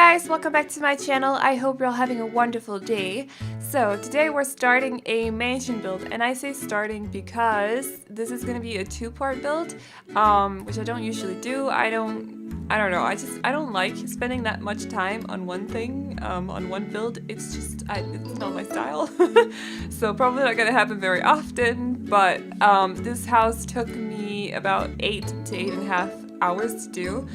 guys, welcome back to my channel. I hope you're all having a wonderful day. So today we're starting a mansion build, and I say starting because this is going to be a two-part build, which I don't usually do. I don't know, I don't like spending that much time on one thing, on one build. It's just, it's not my style. So probably not going to happen very often, but this house took me about 8 to 8.5 hours to do.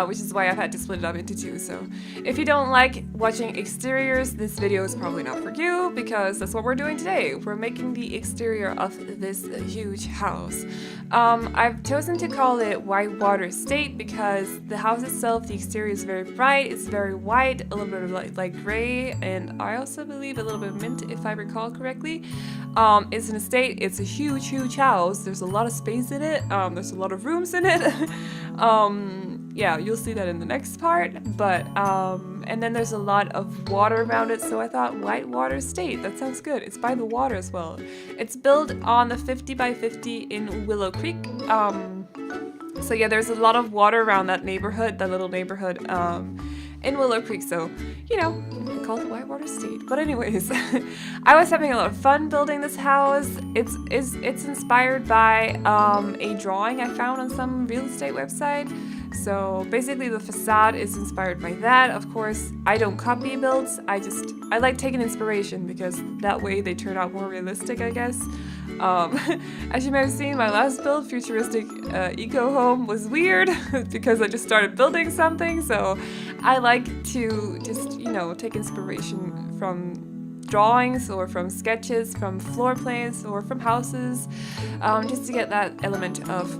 Which is why I've had to split it up into two. So if you don't like watching exteriors, this video is probably not for you, because that's what we're doing today. We're making the exterior of this huge house. I've chosen to call it Whitewater Estate because the house itself, the exterior is very bright, it's very white, a little bit of light gray, and I also believe a little bit of mint if I recall correctly. It's an estate, it's a huge house, there's a lot of space in it, there's a lot of rooms in it. Yeah, you'll see that in the next part, but, and then there's a lot of water around it, so I thought Whitewater Estate, that sounds good. It's by the water as well. It's built on the 50 by 50 in Willow Creek, so yeah, there's a lot of water around that neighborhood, that little neighborhood, in Willow Creek, so, you know, we call it Whitewater Estate. But anyways, I was having a lot of fun building this house. It's inspired by a drawing I found on some real estate website. So basically the facade is inspired by that. Of course, I don't copy builds, I like taking inspiration because that way they turn out more realistic, I guess. As you may have seen, my last build, futuristic eco home, was weird because I just started building something, so I like to just, you know, take inspiration from drawings or from sketches, from floor plans or from houses, just to get that element of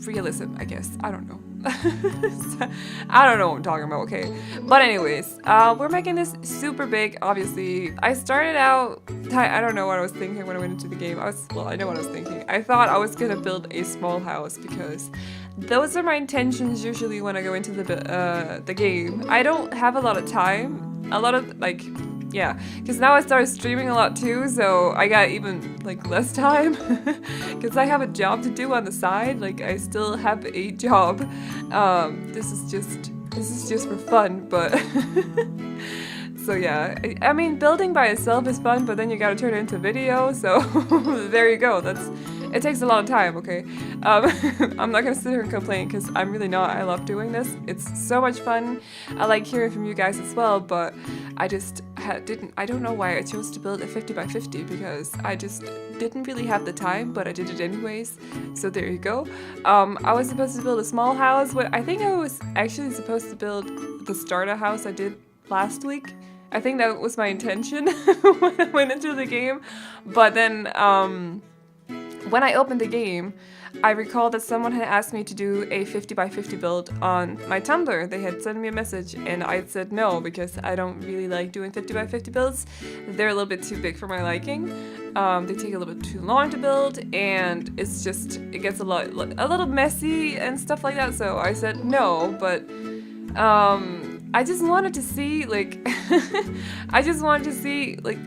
realism, I guess. I don't know. I don't know what I'm talking about, okay. But anyways, we're making this super big, obviously. I started out, I don't know what I was thinking when I went into the game. Well, I know what I was thinking. I thought I was gonna build a small house because those are my intentions usually when I go into the game. I don't have a lot of time, yeah, because now I started streaming a lot too, so I got even like less time because I have a job to do on the side. Like, I still have a job. This is just for fun, but so yeah, I mean, building by itself is fun, but then you gotta turn it into video, so there you go. It takes a lot of time, okay? I'm not gonna sit here and complain because I'm really not. I love doing this. It's so much fun. I like hearing from you guys as well, but I just I don't know why I chose to build a 50 by 50 because I just didn't really have the time, but I did it anyways. So there you go. I was supposed to build a small house. I think I was actually supposed to build the starter house I did last week. I think that was my intention when I went into the game, but then when I opened the game, I recall that someone had asked me to do a 50 by 50 build on my Tumblr. They had sent me a message and I said no because I don't really like doing 50 by 50 builds. They're a little bit too big for my liking. They take a little bit too long to build, and it gets a little messy and stuff like that. So I said no, but I just wanted to see like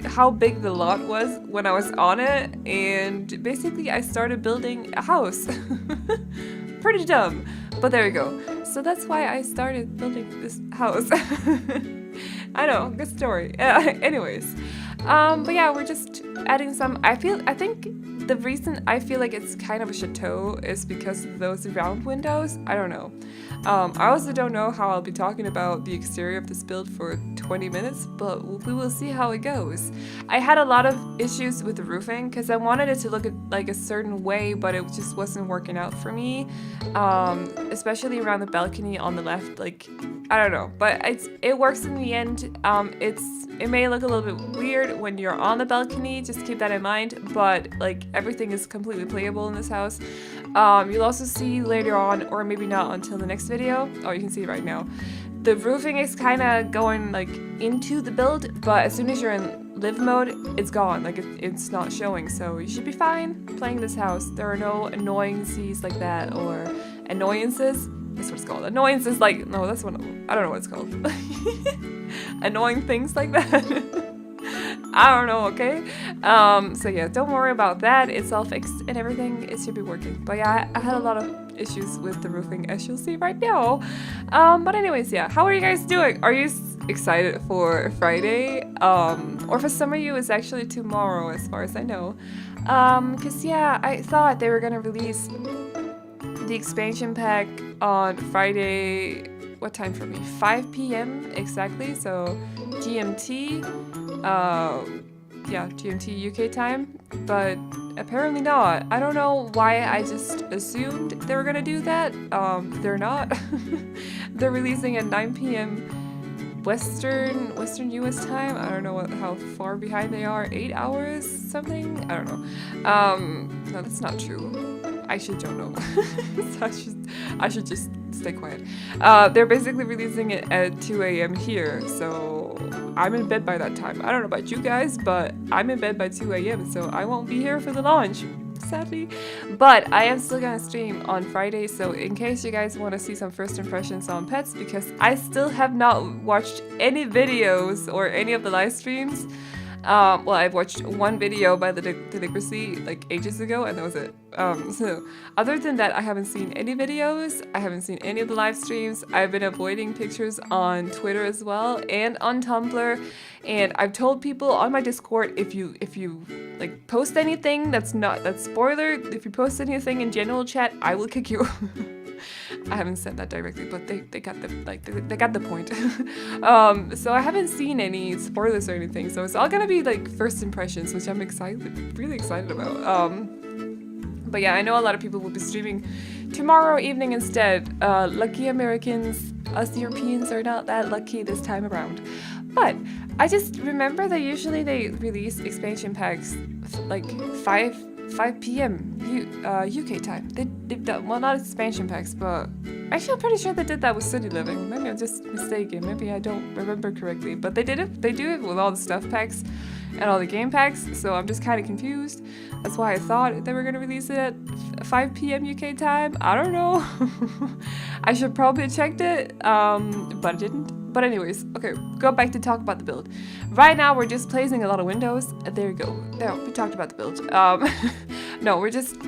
how big the lot was when I was on it, and basically I started building a house. Pretty dumb, but there you go. So that's why I started building this house. I know, good story. Anyways, but yeah, we're just adding some. I think the reason I feel like it's kind of a chateau is because of those round windows. I don't know. I also don't know how I'll be talking about the exterior of this build for 20 minutes, but we will see how it goes. I had a lot of issues with the roofing because I wanted it to look like a certain way, but it just wasn't working out for me, especially around the balcony on the left. Like, I don't know, but it works in the end. It may look a little bit weird when you're on the balcony, just keep that in mind, but like everything is completely playable in this house. You'll also see later on, or maybe not until the next video, oh, you can see it right now, the roofing is kind of going like into the build, but as soon as you're in live mode, it's gone, like it's not showing, so you should be fine playing this house. There are no annoyances like that, or annoyances, that's what it's called, annoyances like, no, that's what, I don't know what it's called. Annoying things like that. I don't know, okay? So yeah, don't worry about that. It's all fixed and everything. It should be working. But yeah, I had a lot of issues with the roofing, as you'll see right now. But anyways, yeah, how are you guys doing? Are you excited for Friday? Or for some of you, it's actually tomorrow, as far as I know. Cause yeah, I thought they were gonna release the expansion pack on Friday. What time for me? 5 p.m. exactly. So GMT. Yeah, GMT UK time. But apparently not. I don't know why I just assumed they were gonna do that. They're not. They're releasing at 9 p.m. Western US time. I don't know how far behind they are. 8 hours something? I don't know. No, that's not true. I actually don't know. So I should just stay quiet. They're basically releasing it at 2 a.m. here, so I'm in bed by that time. I don't know about you guys, but I'm in bed by 2 a.m., so I won't be here for the launch, sadly. But I am still gonna stream on Friday, so in case you guys want to see some first impressions on pets, because I still have not watched any videos or any of the live streams. Well, I've watched one video by the Delinquency like ages ago, and that was it. So other than that, I haven't seen any videos. I haven't seen any of the live streams. I've been avoiding pictures on Twitter as well and on Tumblr. And I've told people on my Discord, if you like post anything that's spoiler, if you post anything in general chat, I will kick you. I haven't said that directly, but they got they got the point. So I haven't seen any spoilers or anything, so it's all gonna be like first impressions, which I'm really excited about. But yeah, I know a lot of people will be streaming tomorrow evening instead. Lucky Americans, us Europeans are not that lucky this time around. But I just remember that usually they release expansion packs like 5 p.m. UK time. They've done, well, not expansion packs, but actually I'm pretty sure they did that with City Living. Maybe I'm just mistaken. Maybe I don't remember correctly. But they do it with all the stuff packs and all the game packs, so I'm just kind of confused. That's why I thought they were going to release it at 5 p.m. UK time. I don't know. I should probably have checked it, but I didn't. But anyways, okay, go back to talk about the build. Right now, we're just placing a lot of windows. There you go. There, we talked about the build. No,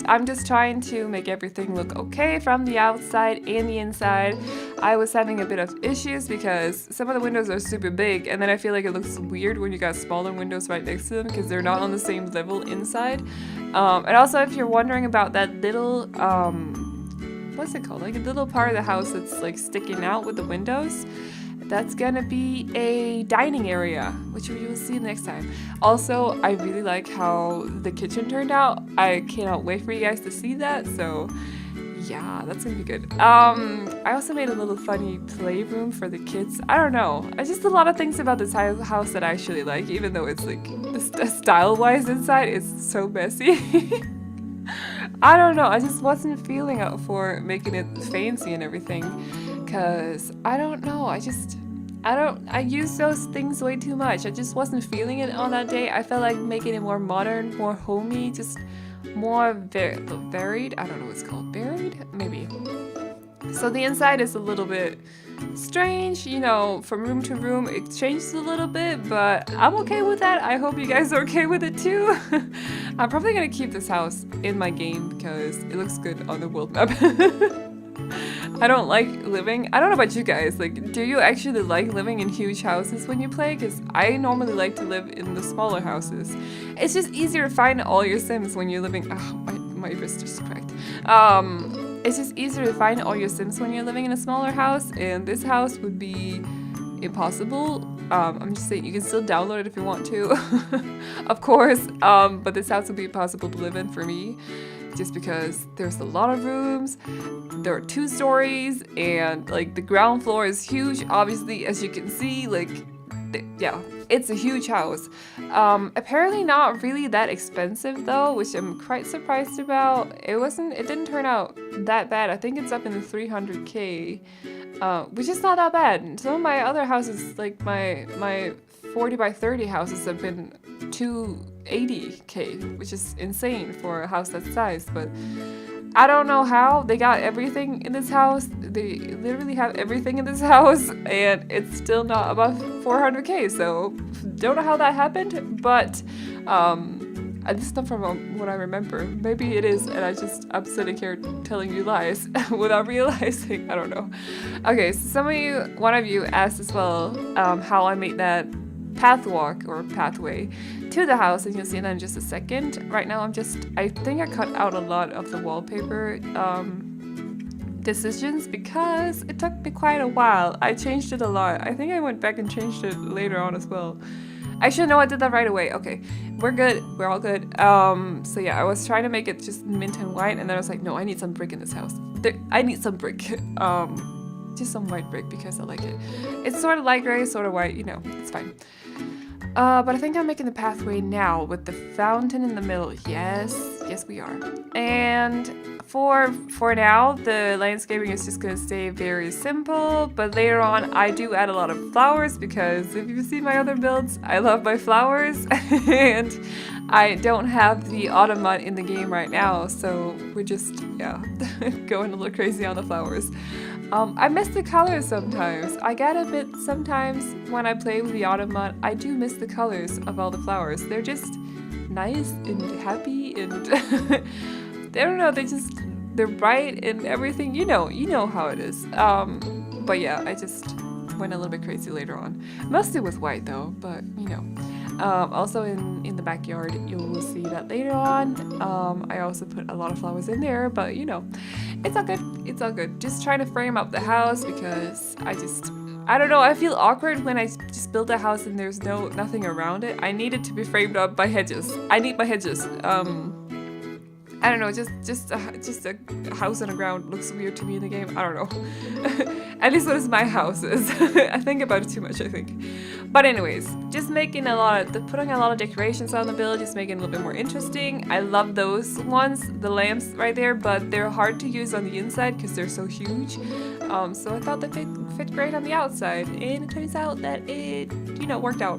I'm just trying to make everything look okay from the outside and the inside. I was having a bit of issues because some of the windows are super big, and then I feel like it looks weird when you got smaller windows right next to them because they're not on the same level inside. And also, if you're wondering about that little, what's it called? Like a little part of the house that's like sticking out with the windows. That's gonna be a dining area, which you will see next time. Also, I really like how the kitchen turned out. I cannot wait for you guys to see that, so yeah, that's gonna be good. I also made a little funny playroom for the kids. I don't know. I just a lot of things about this house that I actually like, even though it's like, style-wise inside, it's so messy. I don't know, I just wasn't feeling up for making it fancy and everything. Cause I don't know, I use those things way too much. I just wasn't feeling it on that day. I felt like making it more modern, more homey, just more varied. I don't know what it's called, varied? Maybe. So the inside is a little bit strange, you know, from room to room it changes a little bit, but I'm okay with that. I hope you guys are okay with it too. I'm probably gonna keep this house in my game because it looks good on the world map. I don't like living, I don't know about you guys, like, do you actually like living in huge houses when you play? Because I normally like to live in the smaller houses. It's just easier to find all your Sims when you're living, my wrist just cracked. It's just easier to find all your Sims when you're living in a smaller house, and this house would be impossible. I'm just saying, you can still download it if you want to, of course, but this house would be impossible to live in for me. Just because there's a lot of rooms, there are 2 stories, and like the ground floor is huge, obviously, as you can see, like, yeah, it's a huge house. Apparently not really that expensive though, which I'm quite surprised about. It didn't turn out that bad. I think it's up in the 300k, which is not that bad. Some of my other houses, like my 40 by 30 houses have been 280k, which is insane for a house that size, but I don't know how they got everything in this house. They literally have everything in this house, and it's still not above 400k, so don't know how that happened, but This is not from what I remember. Maybe it is, and I'm sitting here telling you lies without realizing. I don't know. Okay, so one of you asked as well how I made that pathwalk or pathway to the house, and you'll see that in just a second. Right now, I think I cut out a lot of the wallpaper decisions because it took me quite a while. I changed it a lot. I think I went back and changed it later on as well. Actually, no, I did that right away. Okay, we're good. We're all good. So yeah, I was trying to make it just mint and white, and then I was like, no, I need some brick in this house. I need some brick. Just some white brick because I like it. It's sort of light gray, sort of white, you know, it's fine. But I think I'm making the pathway now with the fountain in the middle. Yes we are. And for now, the landscaping is just gonna stay very simple, but later on I do add a lot of flowers because if you've seen my other builds, I love my flowers and I don't have the autumn mod in the game right now, so we're just, yeah, going a little crazy on the flowers. I miss the colors sometimes. I get a bit sometimes when I play with the autumn mod, I do miss the colors of all the flowers. They're just nice and happy and I don't know, they're bright and everything. You know how it is. But yeah, I just went a little bit crazy later on. Mostly with white though, but you know. Also in the backyard, you will see that later on. I also put a lot of flowers in there, but you know, it's all good. It's all good. Just trying to frame up the house because I don't know, I feel awkward when I just build a house and there's nothing around it. I need it to be framed up by hedges. I need my hedges. I don't know, just a house on the ground looks weird to me in the game. I don't know. At least what is my house is. I think about it too much, I think. But anyways, just putting a lot of decorations on the build, just making it a little bit more interesting. I love those ones, the lamps right there, but they're hard to use on the inside because they're so huge. So I thought they fit great on the outside, and it turns out that it, worked out.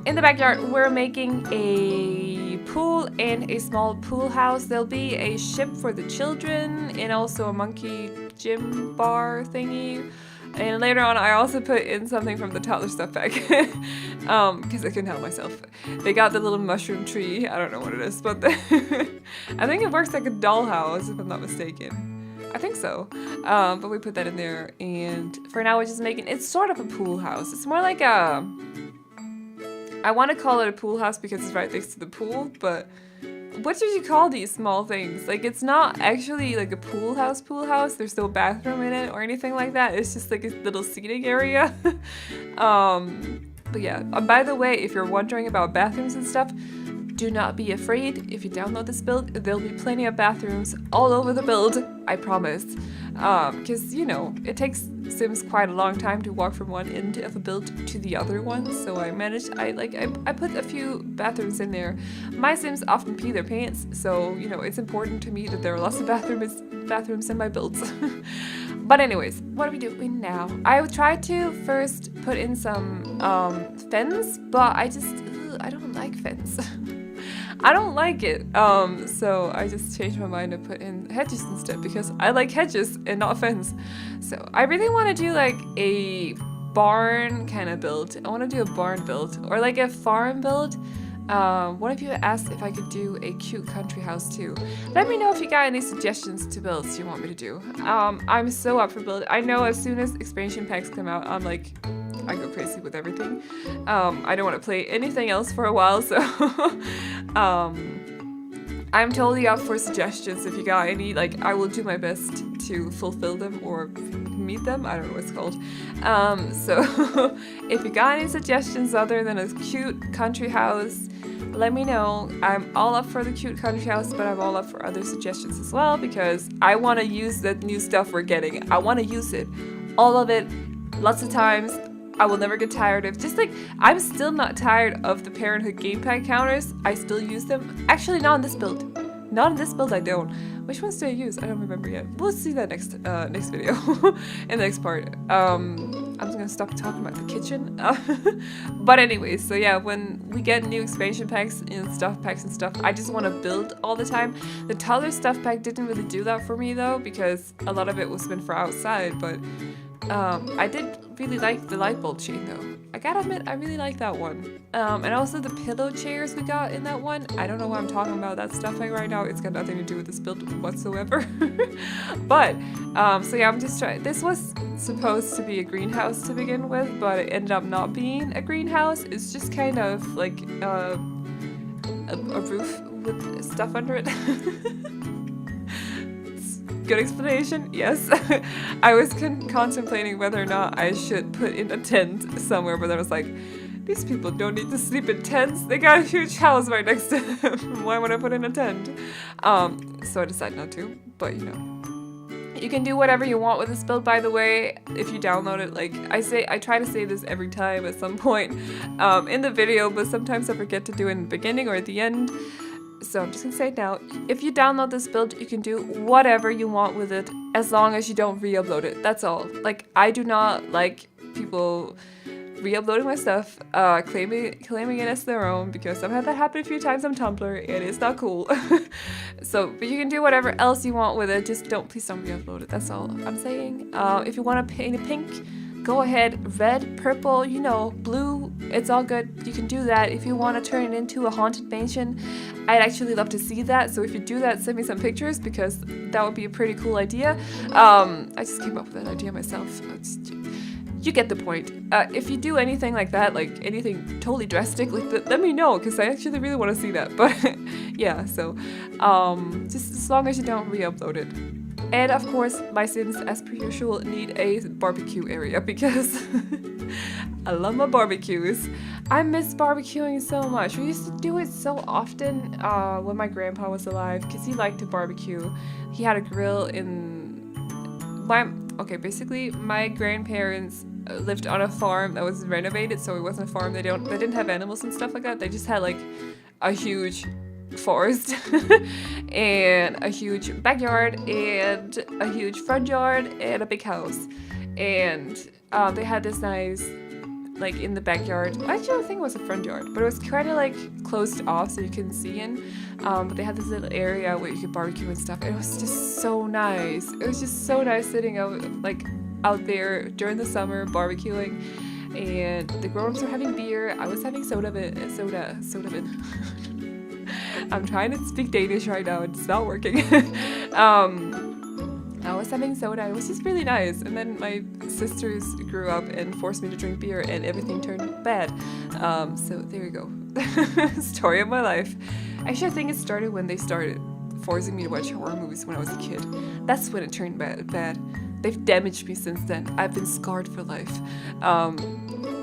In the backyard, we're making a pool and a small pool house. There'll be a ship for the children and also a monkey gym bar thingy. And later on, I also put in something from the toddler stuff pack because I couldn't help myself. They got the little mushroom tree. I don't know what it is, but I think it works like a dollhouse, if I'm not mistaken. I think so. But we put that in there. And for now, we're just making, it's sort of a pool house. It's more like a, I want to call it a pool house because it's right next to the pool, but what should you call these small things? Like, it's not actually like a pool house. There's no bathroom in it or anything like that. It's just like a little seating area. But yeah, by the way, if you're wondering about bathrooms and stuff, do not be afraid. If you download this build, there'll be plenty of bathrooms all over the build, I promise. Because, it takes Sims quite a long time to walk from one end of a build to the other one, so I put a few bathrooms in there. My Sims often pee their pants, so, it's important to me that there are lots of bathrooms in my builds. But anyways, what are we doing now? I tried to first put in some fence, but I don't like fence. I don't like it, so I just changed my mind and put in hedges instead because I like hedges and not fence. So I really want to do like a barn kind of build. I want to do a barn build or like a farm build. One of you asked if I could do a cute country house too. Let me know if you got any suggestions to builds you want me to do. I'm so up for build. I know as soon as expansion packs come out, I go crazy with everything. I don't want to play anything else for a while, so I'm totally up for suggestions. If you got any, I will do my best to fulfill them or meet them. I don't know what it's called. So if you got any suggestions other than a cute country house, let me know. I'm all up for the cute country house, but I'm all up for other suggestions as well because I want to use the new stuff we're getting. I want to use it. All of it. Lots of times. I will never get tired of, I'm still not tired of the Parenthood game pack counters. I still use them. Actually, not in this build. Not in this build, I don't. Which ones do I use? I don't remember yet. We'll see that next video, in the next part. I'm just gonna stop talking about the kitchen. But anyways, so yeah, when we get new expansion packs and stuff packs and stuff, I just want to build all the time. The toddler stuff pack didn't really do that for me though, because a lot of it was meant for outside, but I did really like the light bulb chain though. I gotta admit, I really like that one. And also the pillow chairs we got in that one. I don't know why I'm talking about that stuff like right now. It's got nothing to do with this build whatsoever. But, so yeah, I'm just trying. This was supposed to be a greenhouse to begin with, but it ended up not being a greenhouse. It's just kind of like a roof with stuff under it. Good explanation, yes. I was contemplating whether or not I should put in a tent somewhere, but I was like, these people don't need to sleep in tents. They got a huge house right next to them. Why would I put in a tent? So I decided not to, but you know. You can do whatever you want with this build, by the way, if you download it. Like I try to say this every time at some point in the video, but sometimes I forget to do it in the beginning or at the end. So I'm just gonna say it now, if you download this build, you can do whatever you want with it, as long as you don't re-upload it, that's all. Like, I do not like people re-uploading my stuff, claiming it as their own, because I've had that happen a few times on Tumblr, and it's not cool. So, but you can do whatever else you want with it, just please don't re-upload it, that's all I'm saying. If you want to paint it pink, go ahead, red, purple, you know, blue, it's all good. You can do that. If you want to turn it into a haunted mansion, I'd actually love to see that. So if you do that, send me some pictures, because that would be a pretty cool idea. I just came up with that idea myself. You get the point. If you do anything like that, like anything totally drastic, like let me know, because I actually really want to see that. But yeah, so just as long as you don't re-upload it. And of course, my Sims, as per usual, need a barbecue area, because I love my barbecues. I miss barbecuing so much. We used to do it so often when my grandpa was alive, because he liked to barbecue. He had a grill in basically my grandparents lived on a farm that was renovated, so it wasn't a farm. They didn't have animals and stuff like that. They just had like a huge forest and a huge backyard and a huge front yard and a big house, and they had this nice, like, in the backyard, actually I think it was a front yard, but it was kind of like closed off so you couldn't see in, but they had this little area where you could barbecue and stuff. It was just so nice. It was just so nice sitting out there during the summer barbecuing, and the grown-ups were having beer. I was having soda. I'm trying to speak Danish right now, it's not working. I was having soda, it was just really nice. And then my sisters grew up and forced me to drink beer, and everything turned bad. So there you go. Story of my life. Actually, I think it started when they started forcing me to watch horror movies when I was a kid. That's when it turned bad. They've damaged me since then. I've been scarred for life.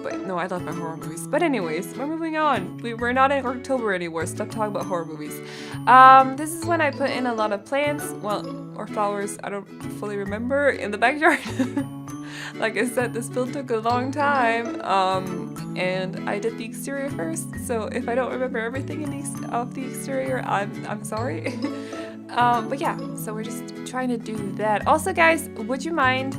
But no, I love my horror movies. But anyways, we're moving on. We're not in October anymore. Stop talking about horror movies. This is when I put in a lot of plants, or flowers, I don't fully remember, in the backyard. Like I said, this build took a long time, and I did the exterior first. So if I don't remember everything of the exterior, I'm sorry. But yeah, so we're just trying to do that. Also, guys, would you mind,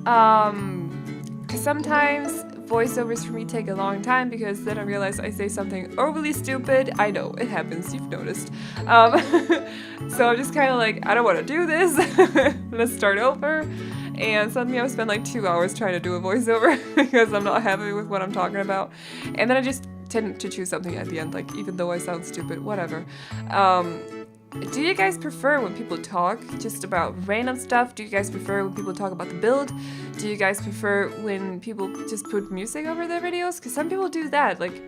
because sometimes voiceovers for me take a long time, because then I realize I say something overly stupid. I know, it happens, you've noticed. So I'm just kind of like, I don't want to do this. Let's start over. And suddenly I've spent like 2 hours trying to do a voiceover because I'm not happy with what I'm talking about. And then I just tend to choose something at the end, like, even though I sound stupid, whatever. Do you guys prefer when people talk just about random stuff? Do you guys prefer when people talk about the build? Do you guys prefer when people just put music over their videos? Because some people do that. Like,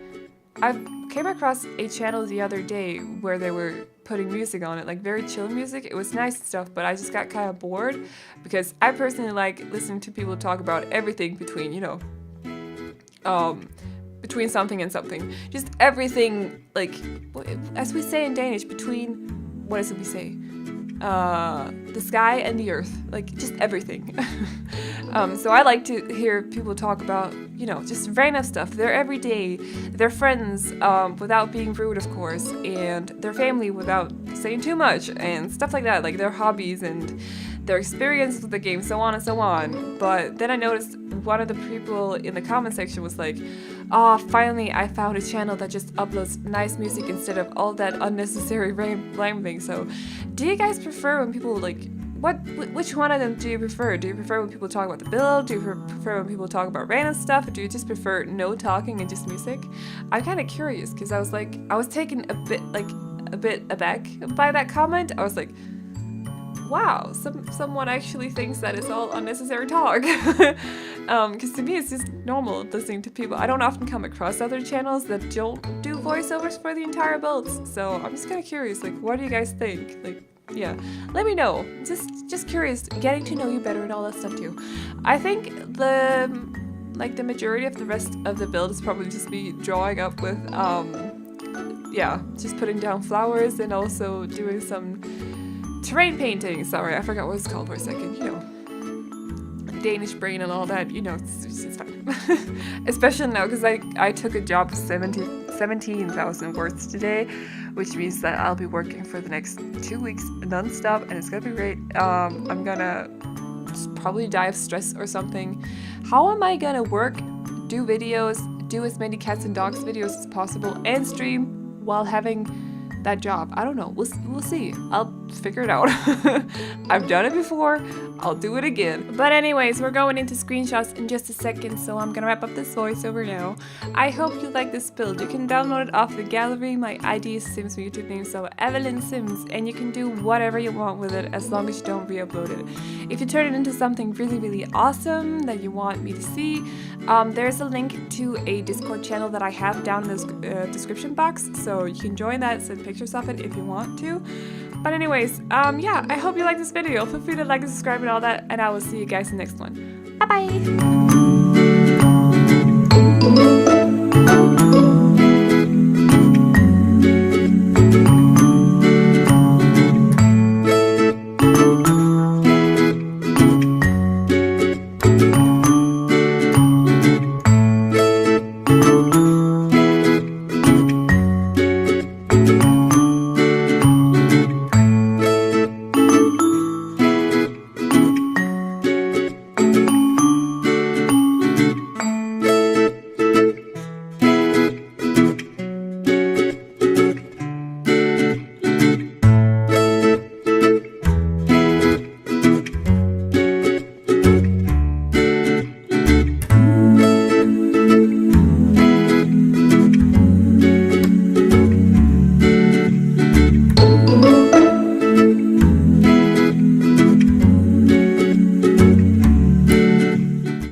I came across a channel the other day where they were putting music on it, like very chill music. It was nice and stuff, but I just got kind of bored, because I personally like listening to people talk about everything between, you know, between something and something. Just everything, like, as we say in Danish, between, what is it we say? The sky and the earth, like, just everything. So I like to hear people talk about, you know, just random stuff, their everyday, their friends, without being rude, of course, and their family without saying too much, and stuff like that, like their hobbies and their experience with the game, so on and so on. But then I noticed one of the people in the comment section was like, "Oh, finally I found a channel that just uploads nice music instead of all that unnecessary rambling." So do you guys prefer when people, like, which one of them do you prefer? Do you prefer when people talk about the build? Do you prefer when people talk about random stuff? Or do you just prefer no talking and just music? I'm kind of curious because I was taken a bit aback by that comment. I was like, wow, someone actually thinks that it's all unnecessary talk. Because to me it's just normal listening to people. I don't often come across other channels that don't do voiceovers for the entire builds. So I'm just kind of curious, like, what do you guys think? Like, yeah, let me know. Just curious, getting to know you better and all that stuff too. I think the majority of the rest of the build is probably just me drawing up with yeah, just putting down flowers and also doing some terrain painting. Sorry, I forgot what it's called for a second. You know, Danish brain and all that. You know, it's fine. Especially now because I took a job of 17,000 words today, which means that I'll be working for the next 2 weeks non-stop, and it's gonna be great. I'm gonna probably die of stress or something. How am I gonna work, do videos, do as many cats and dogs videos as possible, and stream while having that job? I don't know. We'll see. I'll figure it out. I've done it before. I'll do it again. But anyways, we're going into screenshots in just a second, so I'm gonna wrap up this voiceover now. I hope you like this build. You can download it off the gallery. My ID is Sims, my YouTube name, so Evelyn Sims, and you can do whatever you want with it as long as you don't re-upload it. If you turn it into something really, really awesome that you want me to see, there's a link to a Discord channel that I have down in the description box, so you can join that, send pictures of it if you want to. But anyways, yeah, I hope you like this video. Feel free to like and subscribe and all that, and I will see you guys in the next one. Bye bye!